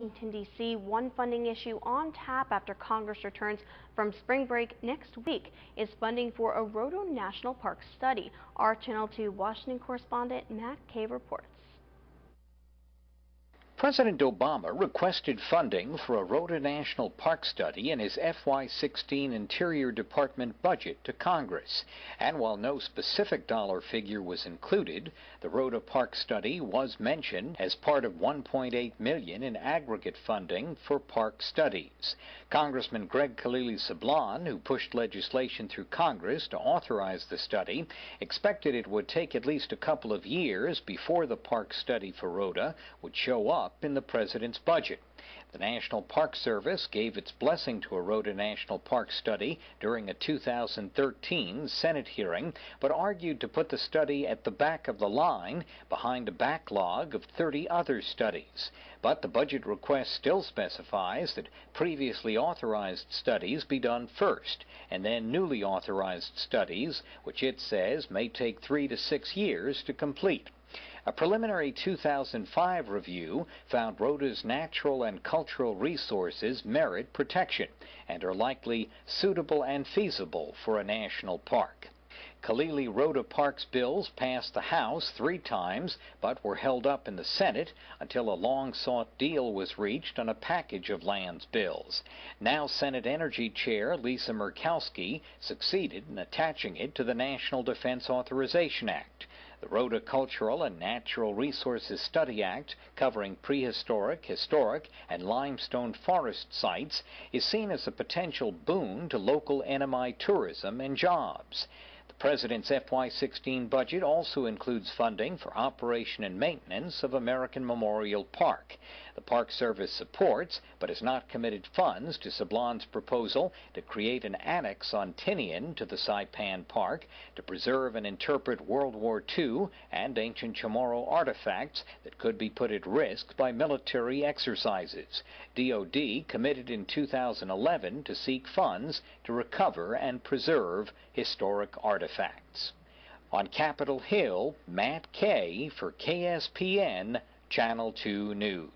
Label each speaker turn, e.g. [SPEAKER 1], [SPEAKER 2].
[SPEAKER 1] Washington, D.C., one funding issue on tap after Congress returns from spring break next week is funding for a Rota National Park study. Our Channel 2 Washington correspondent Matt Kay reports.
[SPEAKER 2] President Obama requested funding for a Rota National Park study in his FY16 Interior Department budget to Congress. And while no specific dollar figure was included, the Rota Park study was mentioned as part of $1.8 million in aggregate funding for park studies. Congressman Gregorio Sablan, who pushed legislation through Congress to authorize the study, expected it would take at least a couple of years before the park study for Rota would show up in the president's budget. The National Park Service gave its blessing to a Rota National Park study during a 2013 Senate hearing, but argued to put the study at the back of the line behind a backlog of 30 other studies. But the budget request still specifies that previously authorized studies be done first, and then newly authorized studies, which it says may take 3 to 6 years to complete. A preliminary 2005 review found Rota's natural and cultural resources merit protection and are likely suitable and feasible for a national park. Kilili Rota Parks bills passed the House 3 times, but were held up in the Senate until a long-sought deal was reached on a package of lands bills. Now Senate Energy Chair Lisa Murkowski succeeded in attaching it to the National Defense Authorization Act. The Rota Cultural and Natural Resources Study Act, covering prehistoric, historic, and limestone forest sites, is seen as a potential boon to local NMI tourism and jobs. The President's FY16 budget also includes funding for operation and maintenance of American Memorial Park. The Park Service supports, but has not committed funds to Sablan's proposal to create an annex on Tinian to the Saipan Park to preserve and interpret World War II and ancient Chamorro artifacts that could be put at risk by military exercises. DoD committed in 2011 to seek funds to recover and preserve historic artifacts. On Capitol Hill, Matt Kay for KSPN Channel 2 News.